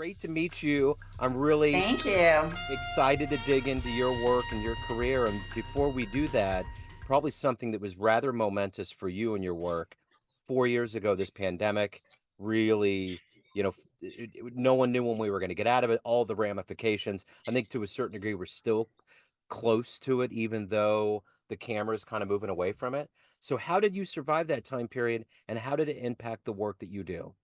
great to meet you. I'm really Thank you. excited to dig into your work and your career. And before we do that, probably something that was rather momentous for you and your work. 4 years ago, this pandemic really, no one knew when we were going to get out of it, all the ramifications. I think to a certain degree, we're still close to it, even though the camera's kind of moving away from it. So how did you survive that time period, and how did it impact the work that you do?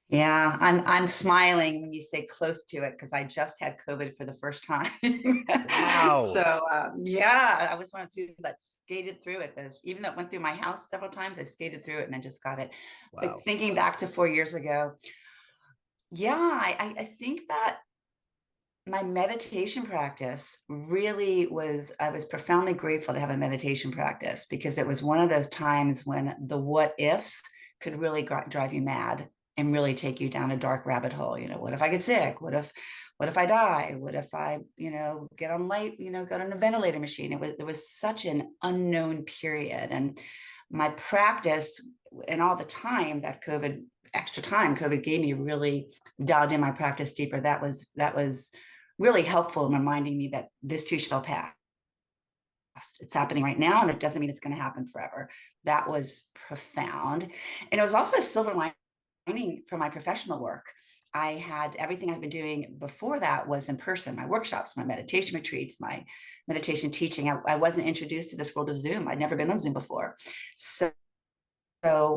Yeah, I'm smiling when you say close to it because I just had COVID for the first time. Wow. So yeah, I was one of two that skated through it. This, even though it went through my house several times, I skated through it and then just got it. But Wow. thinking back to 4 years ago, yeah, I think that my meditation practice really was, I was profoundly grateful to have a meditation practice because it was one of those times when the what ifs could really drive you mad and really take you down a dark rabbit hole. What if I get sick? What if I die? What if I, get on got on a ventilator machine? There was such an unknown period. And my practice and all the time that extra time COVID gave me really dialed in my practice deeper. That was really helpful in reminding me that this too shall pass. It's happening right now, and it doesn't mean it's going to happen forever. That was profound. And it was also a silver lining for my professional work. I had everything I'd been doing before that was in person, my workshops, my meditation retreats, my meditation teaching. I wasn't introduced to this world of Zoom. I'd never been on Zoom before. So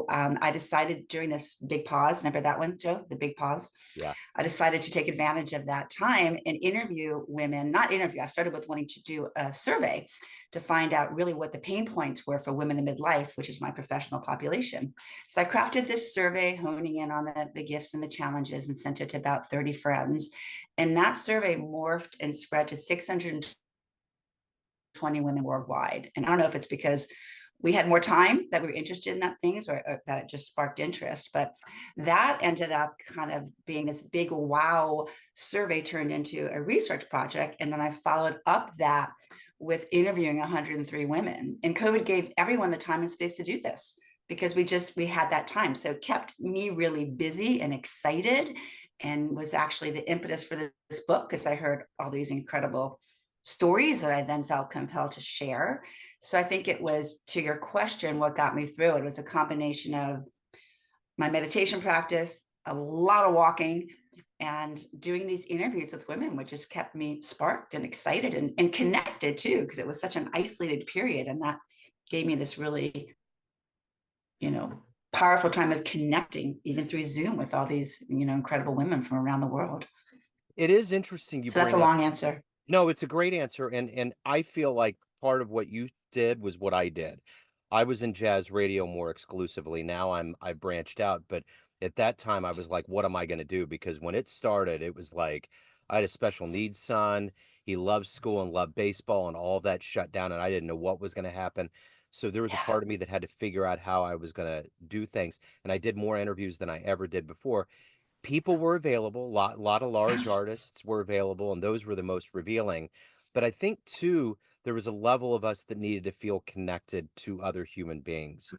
I decided during this big pause, remember that one, Joe, the big pause? Yeah. I decided to take advantage of that time and interview women, not interview. I started with wanting to do a survey to find out really what the pain points were for women in midlife, which is my professional population. So I crafted this survey, honing in on the gifts and the challenges, and sent it to about 30 friends. And that survey morphed and spread to 620 women worldwide. And I don't know if it's because we had more time that we were interested in that things or that it just sparked interest. But that ended up kind of being this big wow survey turned into a research project. And then I followed up that with interviewing 103 women. And COVID gave everyone the time and space to do this because we had that time. So it kept me really busy and excited, and was actually the impetus for this book because I heard all these incredible stories that I then felt compelled to share. So I think it was, to your question, what got me through it was a combination of my meditation practice, a lot of walking, and doing these interviews with women, which just kept me sparked and excited and connected too, because it was such an isolated period. And that gave me this really, powerful time of connecting even through Zoom with all these, incredible women from around the world. It is interesting you So that's a bring up. long answer. No, it's a great answer. And I feel like part of what you did was what I did. I was in jazz radio more exclusively. Now I branched out, but at that time I was like, what am I going to do? Because when it started, it was like I had a special needs son. He loved school and loved baseball, and all of that shut down, and I didn't know what was going to happen. So there was a Yeah. part of me that had to figure out how I was going to do things. And I did more interviews than I ever did before. People were available, lot of large artists were available, and those were the most revealing. But I think too, there was a level of us that needed to feel connected to other human beings.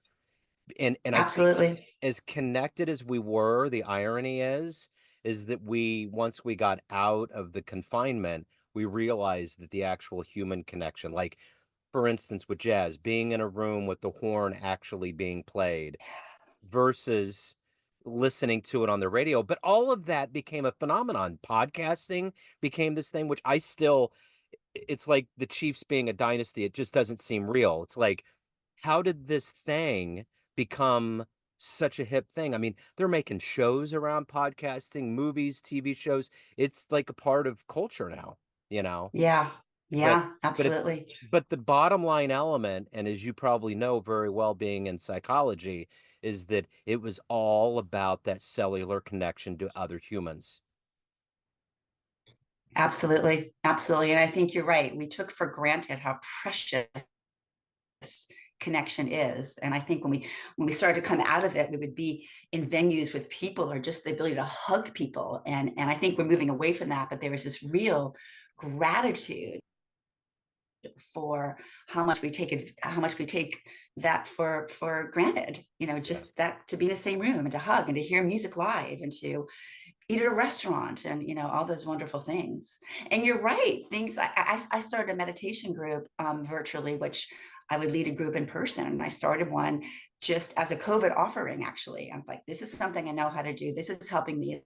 And I think Absolutely. as connected as we were, the irony is that we, once we got out of the confinement, we realized that the actual human connection, like for instance with jazz, being in a room with the horn actually being played versus listening to it on the radio. But all of that became a phenomenon. Podcasting became this thing, which I still, it's like the Chiefs being a dynasty. It just doesn't seem real. It's like, how did this thing become such a hip thing? I mean, they're making shows around podcasting, movies, TV shows. It's like a part of culture now, you know? Yeah. But Yeah, but it, absolutely. but the bottom line element, and as you probably know very well being in psychology, is that it was all about that cellular connection to other humans. Absolutely. Absolutely. And I think you're right. We took for granted how precious connection is. And I think when we started to come out of it, we would be in venues with people, or just the ability to hug people. And I think we're moving away from that, but there was this real gratitude for how much we take that for granted, Yeah. just that, to be in the same room and to hug and to hear music live and to eat at a restaurant and, all those wonderful things. And you're right. I started a meditation group virtually, which I would lead a group in person. And I started one just as a COVID offering, actually. I'm like, this is something I know how to do. This is helping me.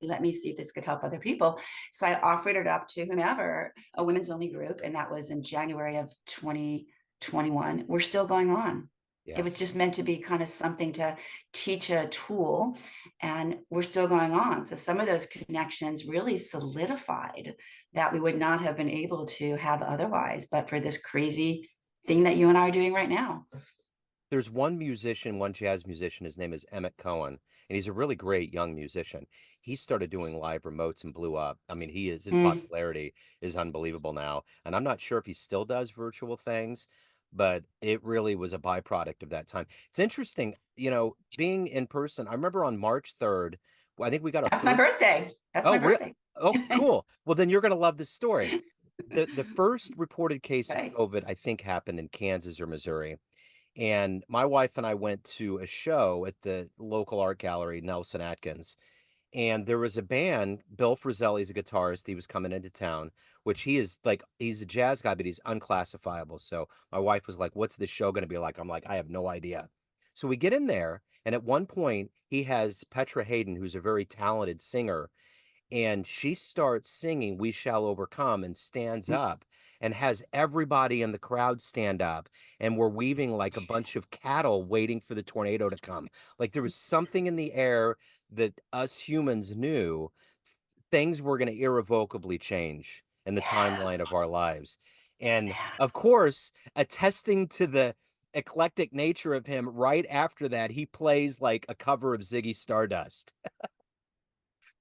Let me see if this could help other people. So I offered it up to whomever, a women's only group. And that was in January of 2021. We're still going on. It was Yes. just meant to be kind of something to teach a tool, and we're still going on. So some of those connections really solidified that we would not have been able to have otherwise, but for this crazy thing that you and I are doing right now. There's one musician, one jazz musician, his name is Emmett Cohen, and he's a really great young musician. He started doing live remotes and blew up. I mean, his Mm, popularity is unbelievable now, and I'm not sure if he still does virtual things, but it really was a byproduct of that time. It's interesting, being in person. I remember on March 3rd, I think we got our that's my first. birthday. That's Oh, my real? birthday. Oh, cool. Well, then you're going to love this story. The first reported case of Okay. COVID, I think, happened in Kansas or Missouri. And my wife and I went to a show at the local art gallery, Nelson Atkins. And there was a band, Bill Frizzelli's a guitarist. He was coming into town, which he's a jazz guy, but he's unclassifiable. So my wife was like, what's this show going to be like? I'm like, I have no idea. So we get in there, and at one point, he has Petra Hayden, who's a very talented singer, and she starts singing "We Shall Overcome" and stands up and has everybody in the crowd stand up, and we're weaving like a bunch of cattle waiting for the tornado to come. Like there was something in the air that us humans knew things were going to irrevocably change in the Yeah. timeline of our lives. And Yeah. of course, attesting to the eclectic nature of him, right after that, he plays like a cover of Ziggy Stardust.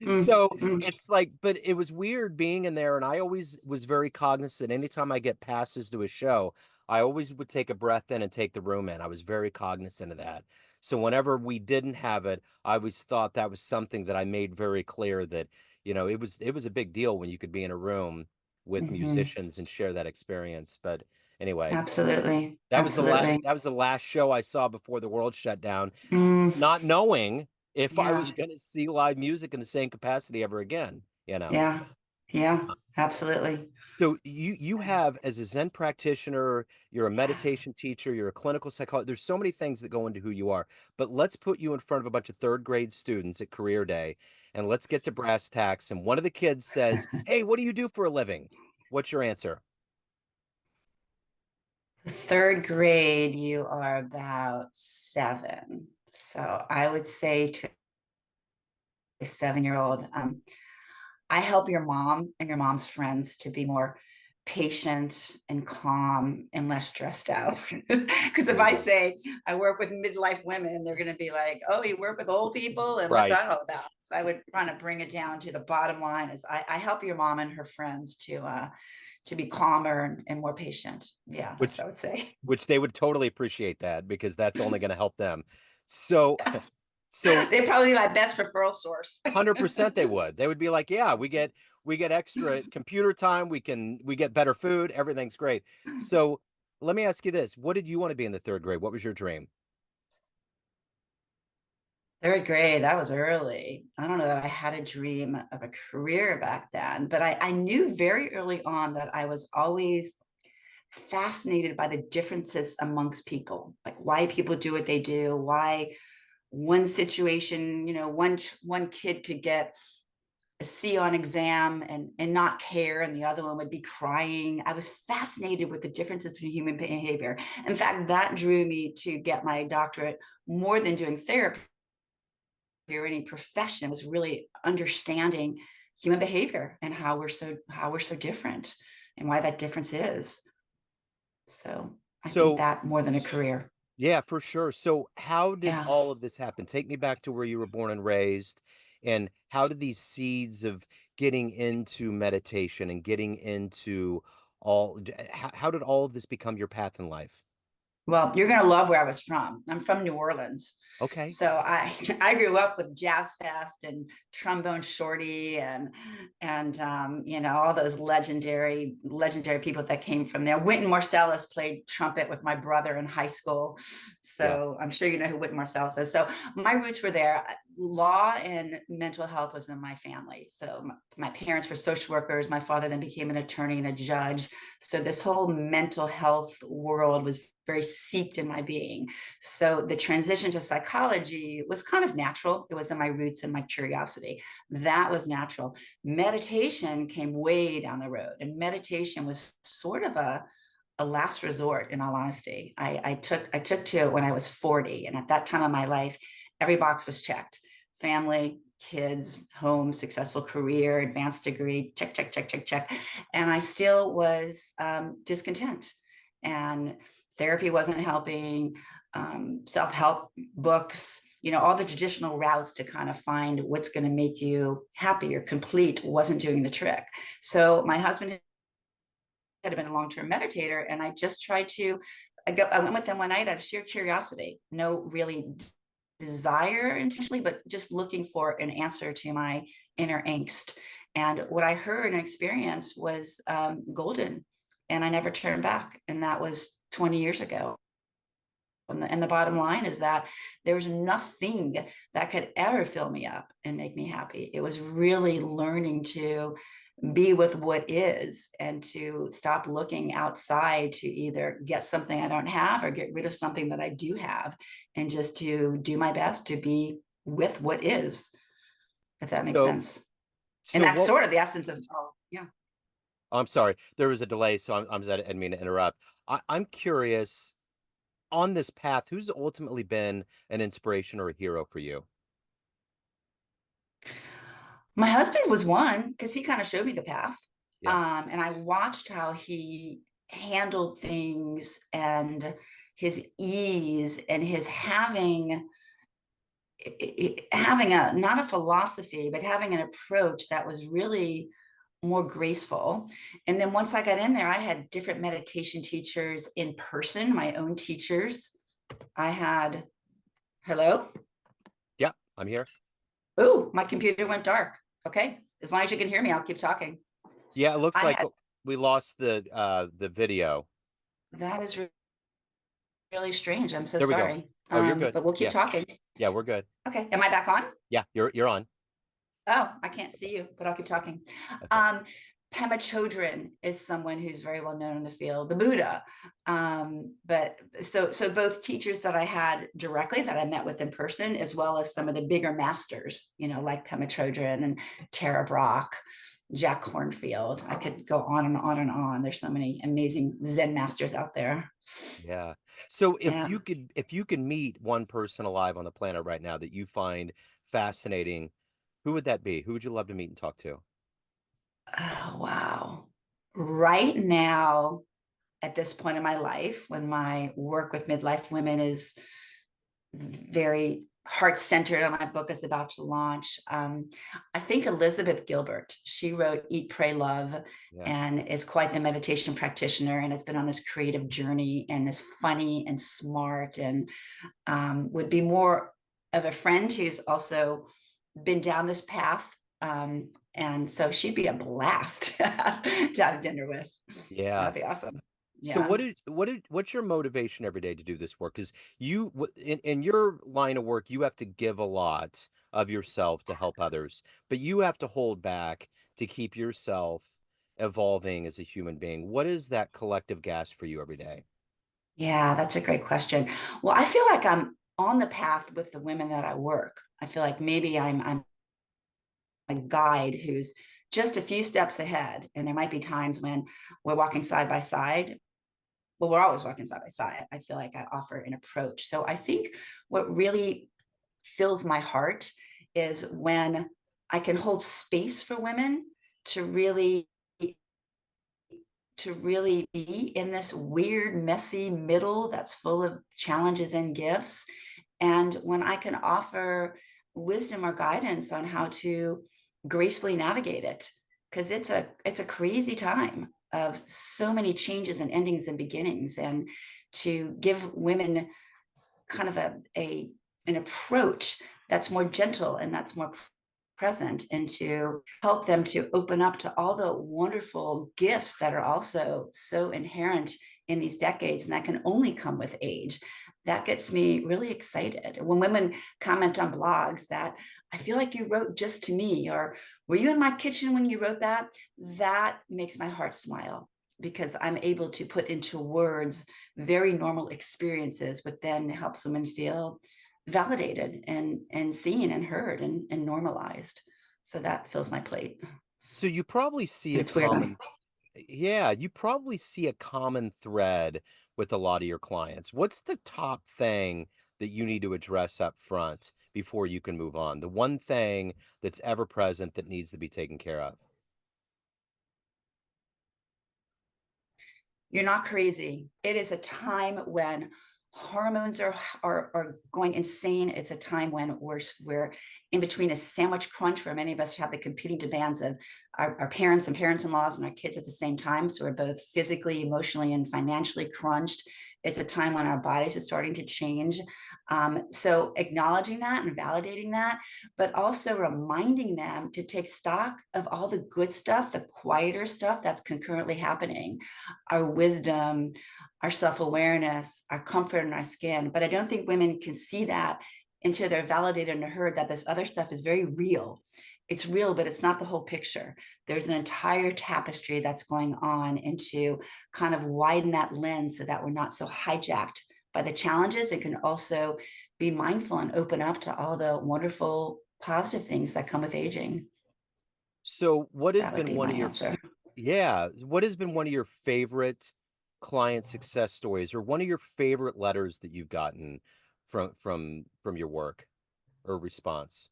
Mm, So mm. it's like, but it was weird being in there, and I always was very cognizant. Anytime I get passes to a show, I always would take a breath in and take the room in. I was very cognizant of that. So whenever we didn't have it, I always thought that was something that I made very clear that, it was a big deal when you could be in a room with Mhm. musicians and share that experience. But anyway, Absolutely. Absolutely. that was the last show I saw before the world shut down, Mm, not knowing if I yeah. was going to see live music in the same capacity ever again. Yeah. Yeah. Absolutely. So you have, as a Zen practitioner, you're a Yeah. meditation teacher, you're a clinical psychologist. There's so many things that go into who you are. But let's put you in front of a bunch of third grade students at career day, and let's get to brass tacks. And one of the kids says, "Hey, what do you do for a living?" What's your answer? Third grade, you are about 7. So I would say to a 7-year-old, I help your mom and your mom's friends to be more patient and calm and less stressed out. Because if I Ooh. say I work with midlife women, they're going to be like, "Oh, you work with old people, and what's Right. that all about?" So I would kind of bring it down to the bottom line: is I help your mom and her friends to be calmer and more patient. Yeah, that's Which what I would say. which they would totally appreciate that because that's only going to help them. So Yes. so They'd probably be my best referral source. 100% they would. They would be like, "Yeah, we get extra computer time, we get better food, everything's great." So, let me ask you this, what did you wanna be in the 3rd grade? What was your dream? Third grade, that was early. I don't know that I had a dream of a career back then, but I knew very early on that I was always fascinated by the differences amongst people, like why people do what they do, why one situation, one kid could get a C on exam and not care, and the other one would be crying. I was fascinated with the differences between human behavior. In fact, that drew me to get my doctorate more than doing therapy or any profession. Was really understanding human behavior and how we're so different and why that difference is. So I think So that more than a career. yeah, for sure. So, how did Yeah. all of this happen? Take me back to where you were born and raised, and how did these seeds of getting into meditation and getting into how did all of this become your path in life? Well, you're gonna love where I was from. I'm from New Orleans. Okay. So I I grew up with Jazz Fest and Trombone Shorty and all those legendary people that came from there. Wynton Marsalis played trumpet with my brother in high school. Yeah. So I'm sure you know who Wynton Marsalis is. So my roots were there. law and mental health was in my family. So my parents were social workers. My father then became an attorney and a judge. So this whole mental health world was very seeped in my being. So the transition to psychology was kind of natural. It was in my roots and my curiosity. That was natural. Meditation came way down the road, and meditation was sort of a last resort, in all honesty. I took to it when I was 40. And at that time of my life, every box was checked: family, kids, home, successful career, advanced degree, check, check, check, check, check. And I still was discontent. And therapy wasn't helping, self-help books, all the traditional routes to kind of find what's going to make you happy or complete wasn't doing the trick. So my husband had been a long-term meditator, and I just tried to. I went with him one night out of sheer curiosity, no really desire intentionally, but just looking for an answer to my inner angst. And what I heard and experienced was golden, and I never turned back. And that was 20 years ago. And the bottom line is that there's nothing that could ever fill me up and make me happy. It was really learning to be with what is, and to stop looking outside to either get something I don't have or get rid of something that I do have, and just to do my best to be with what is, if that makes So, sense. And so that's what? sort of the essence of, oh, yeah. I'm sorry, there was a delay, so I didn't mean to interrupt. I'm curious on this path, who's ultimately been an inspiration or a hero for you? My husband was one because he kind of showed me the path. Yeah. And I watched how he handled things, and his ease, and his having a, not a philosophy, but having an approach that was really more graceful. And then once I got in there, I had different meditation teachers in person, my own teachers. I had, hello? Yeah, I'm here. Oh, my computer went dark. Okay. As long as you can hear me, I'll keep talking. Yeah, it looks I like had, we lost the video. that is really strange. I'm so There we go. sorry. Oh, you're good. But we'll keep Yeah. talking. Yeah, we're good. Okay. Am I back on? Yeah, you're on. Oh, I can't see you, but I'll keep talking. Okay. Um, Pema Chodron is someone who's very well known in the field, the Buddha. But so both teachers that I had directly that I met with in person, as well as some of the bigger masters, like Pema Chodron and Tara Brach, Jack Kornfield. I could go on and on and on. There's so many amazing Zen masters out there. Yeah. So Yeah. if you could meet one person alive on the planet right now that you find fascinating, who would that be? Who would you love to meet and talk to? Oh, wow. Right now, at this point in my life, when my work with midlife women is very heart centered and my book is about to launch, I think Elizabeth Gilbert. She wrote Eat, Pray, Love, Yeah. and is quite the meditation practitioner, and has been on this creative journey, and is funny and smart, and would be more of a friend who's also been down this path. And so she'd be a blast to have dinner with. Yeah. That'd be awesome. So Yeah. what's your motivation every day to do this work? Because in your line of work, you have to give a lot of yourself to help others, but you have to hold back to keep yourself evolving as a human being. What is that collective gas for you every day? Yeah, that's a great question. Well, I feel like I'm on the path with the women that I work. I feel like maybe I'm a guide who's just a few steps ahead. And there might be times when we're walking side by side. Well, we're always walking side by side. I feel like I offer an approach. So I think what really fills my heart is when I can hold space for women to really be in this weird, messy middle that's full of challenges and gifts. And when I can offer wisdom or guidance on how to gracefully navigate it, because it's a crazy time of so many changes and endings and beginnings, and to give women kind of an approach that's more gentle and that's more present, and to help them to open up to all the wonderful gifts that are also so inherent in these decades and that can only come with age. that gets me really excited. When women comment on blogs that I feel like you wrote just to me, or were you in my kitchen when you wrote that? That makes my heart smile because I'm able to put into words very normal experiences, but then helps women feel validated and seen and heard and normalized. So that fills my plate. So you probably see And a it's weird. common, yeah, you probably see a common thread with a lot of your clients. What's the top thing that you need to address up front before you can move on? The one thing that's ever present that needs to be taken care of. You're not crazy. It is a time when hormones are going insane. It's a time when we're in between a sandwich crunch where many of us have the competing demands of our parents and parents-in-laws and our kids at the same time. So we're both physically, emotionally, and financially crunched. It's a time when our bodies are starting to change. So acknowledging that and validating that, but also reminding them to take stock of all the good stuff, the quieter stuff that's concurrently happening, our wisdom, our self awareness, our comfort in our skin. But I don't think women can see that until they're validated and heard that this other stuff is very real. It's real, but it's not the whole picture. There's an entire tapestry that's going on, and to kind of widen that lens so that we're not so hijacked by the challenges and can also be mindful and open up to all the wonderful positive things that come with aging. So what has That would been be one my of your, answer. yeah, what has been one of your favorite client success stories or one of your favorite letters that you've gotten from your work or response?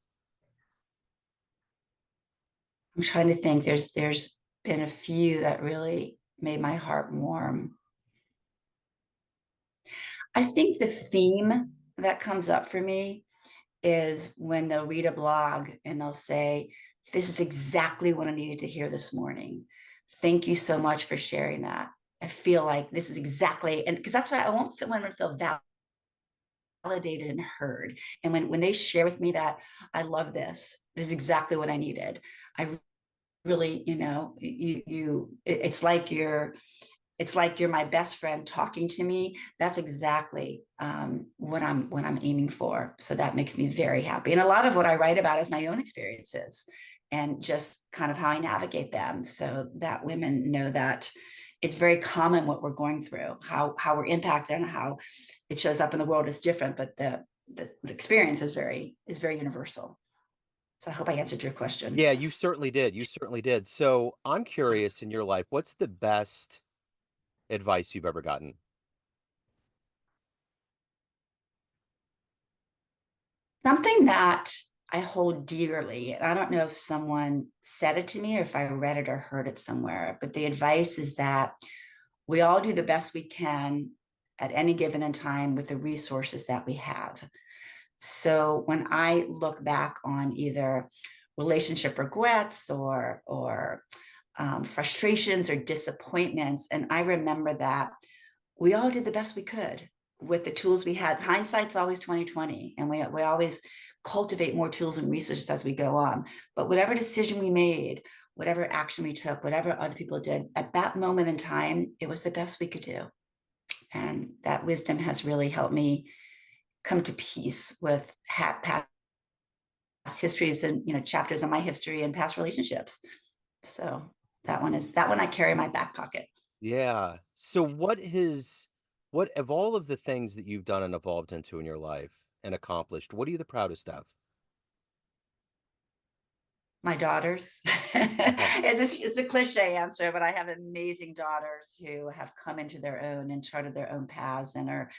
I'm trying to think. There's been a few that really made my heart warm. I think the theme that comes up for me is when they'll read a blog and they'll say, "This is exactly what I needed to hear this morning. Thank you so much for sharing that. I feel like this is exactly," and because that's why I won't feel, want to feel validated and heard. And when they share with me that I love this is exactly what I needed. I really, it's like you're my best friend talking to me. That's exactly what I'm aiming for. So that makes me very happy. And a lot of what I write about is my own experiences and just kind of how I navigate them, so that women know that it's very common what we're going through, how we're impacted, and how it shows up in the world is different, but the experience is very universal. So I hope I answered your question. Yeah, you certainly did. You certainly did. So I'm curious in your life, what's the best advice you've ever gotten? Something that I hold dearly, and I don't know if someone said it to me or if I read it or heard it somewhere, but the advice is that we all do the best we can at any given time with the resources that we have. So when I look back on either relationship regrets or frustrations or disappointments, and I remember that we all did the best we could with the tools we had. Hindsight's always 2020, and we always cultivate more tools and resources as we go on. But whatever decision we made, whatever action we took, whatever other people did at that moment in time, it was the best we could do. And that wisdom has really helped me come to peace with past histories and chapters of my history and past relationships. So that one I carry in my back pocket. Yeah. So what of all of the things that you've done and evolved into in your life and accomplished, what are you the proudest of? My daughters. It's a cliche answer, but I have amazing daughters who have come into their own and charted their own paths and are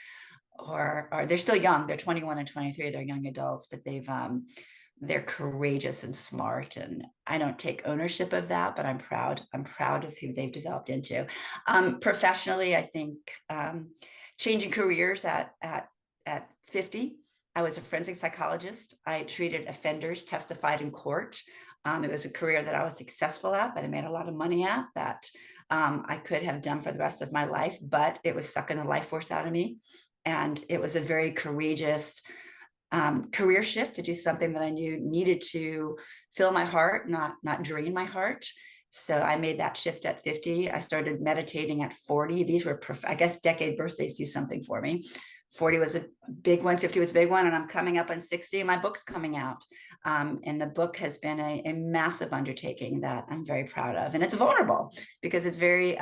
they're still young. They're 21 and 23. They're young adults, but they're courageous and smart. And I don't take ownership of that, but I'm proud. I'm proud of who they've developed into. Professionally, I think changing careers at 50. I was a forensic psychologist. I treated offenders, testified in court. It was a career that I was successful at, that I made a lot of money at, that I could have done for the rest of my life, but it was sucking the life force out of me. And it was a very courageous career shift to do something that I knew needed to fill my heart, not drain my heart. So I made that shift at 50. I started meditating at 40. These were, I guess, decade birthdays do something for me. 40 was a big one, 50 was a big one, and I'm coming up on 60, and my book's coming out. And the book has been a massive undertaking that I'm very proud of. And it's vulnerable because it's very,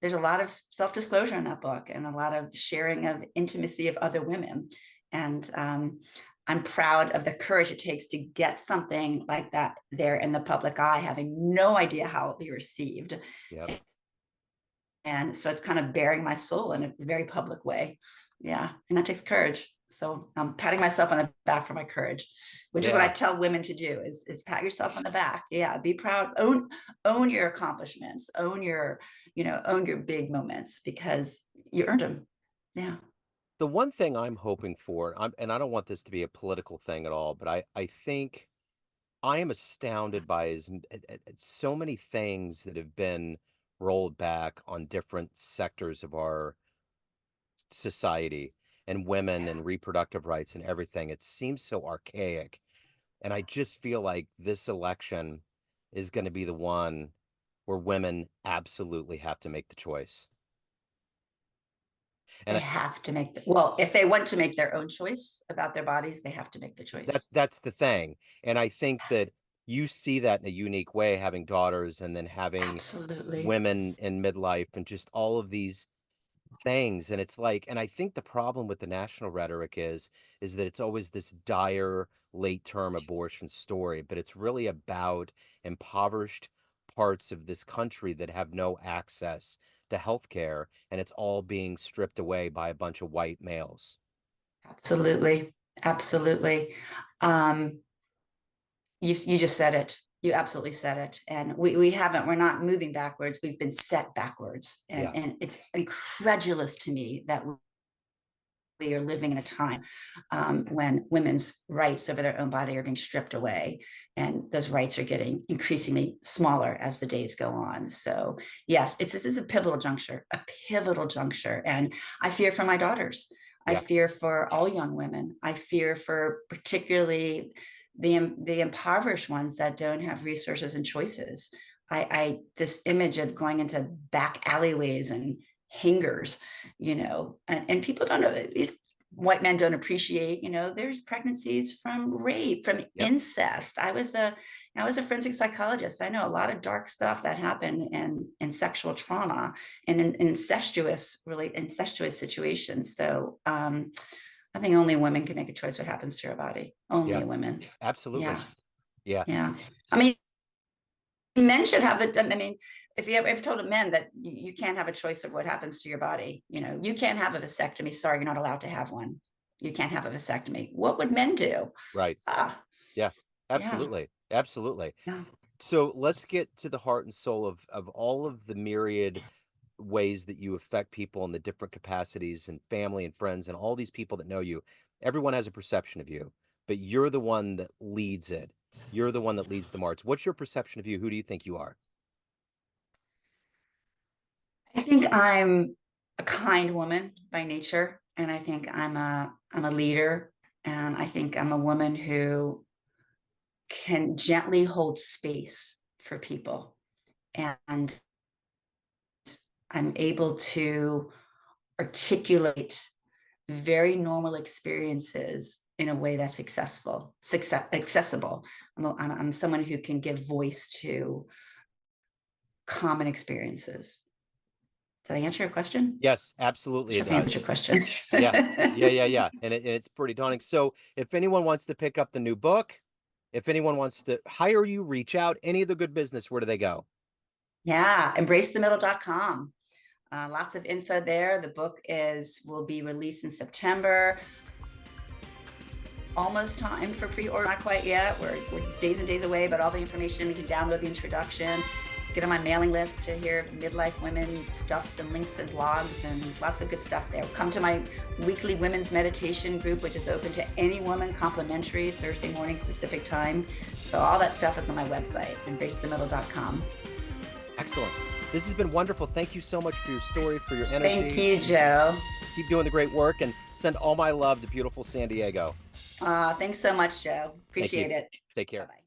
there's a lot of self-disclosure in that book and a lot of sharing of intimacy of other women. And I'm proud of the courage it takes to get something like that there in the public eye, having no idea how it'll be received. Yep. And so it's kind of bearing my soul in a very public way. Yeah. And that takes courage. So I'm patting myself on the back for my courage, which is what I Yeah. tell women to do is pat yourself on the back. Yeah. Be proud, own your accomplishments, own your big moments because you earned them. Yeah. The one thing I'm hoping for, and I don't want this to be a political thing at all, but I think I am astounded by so many things that have been rolled back on different sectors of our society and women Yeah. and reproductive rights and everything. It seems so archaic. And I just feel like this election is going to be the one where women absolutely have to make the choice. They And have to make well, if they want to make their own choice about their bodies, they have to make the choice. that's the thing. And I think that you see that in a unique way, having daughters and then having Absolutely. women in midlife and just all of these things. And it's like, and I think the problem with the national rhetoric is that it's always this dire late term abortion story, but it's really about impoverished parts of this country that have no access to health care, and it's all being stripped away by a bunch of white males. Absolutely. Absolutely. Um, you just said it. You absolutely said it. And we're not moving backwards. We've been set backwards. Yeah. And it's incredulous to me that we are living in a time when women's rights over their own body are being stripped away, and those rights are getting increasingly smaller as the days go on. So yes, this is a pivotal juncture, and I fear for my daughters. I Yeah. fear for all young women. I fear for particularly the impoverished ones that don't have resources and choices. This image of going into back alleyways and hangers, and people don't know, these white men don't appreciate, there's pregnancies from rape, from Yep. incest. I was a forensic psychologist. I know a lot of dark stuff that happened in sexual trauma and in incestuous situations. So I think only women can make a choice what happens to your body. Yeah. Only women. Absolutely. Yeah. Yeah. Yeah. I mean, men should have if you ever told a men that you can't have a choice of what happens to your body, you can't have a vasectomy. Sorry, you're not allowed to have one. You can't have a vasectomy. What would men do? Right. Ah, Yeah. yeah, Absolutely. Absolutely. yeah. So let's get to the heart and soul of all of the myriad ways that you affect people in the different capacities and family and friends and all these people that know you. Everyone has a perception of you, but you're the one that leads it. You're the one that leads the march. What's your perception of you? Who do you think you are? I think I'm a kind woman by nature, and I think I'm a leader, and I think I'm a woman who can gently hold space for people, and I'm able to articulate very normal experiences in a way that's accessible. I'm someone who can give voice to common experiences. Did I answer your question? Yes, Not absolutely sure it if I answered your does. question. Yeah. Yeah, yeah, yeah. And it's pretty daunting. So if anyone wants to pick up the new book, if anyone wants to hire you, reach out, any of the good business, where do they go? Yeah, embracethemiddle.com. Lots of info there. The book will be released in September. Almost time for pre-order, not quite yet. We're days and days away, but all the information, you can download the introduction, get on my mailing list to hear midlife women stuffs and links and blogs and lots of good stuff there. Come to my weekly women's meditation group, which is open to any woman, complimentary, Thursday morning Pacific time. So all that stuff is on my website, embracethemiddle.com. Excellent. This has been wonderful. Thank you so much for your story, for your energy. Thank you, Joe. Keep doing the great work and send all my love to beautiful San Diego. Thanks so much, Joe. Appreciate it. Take care. Bye-bye.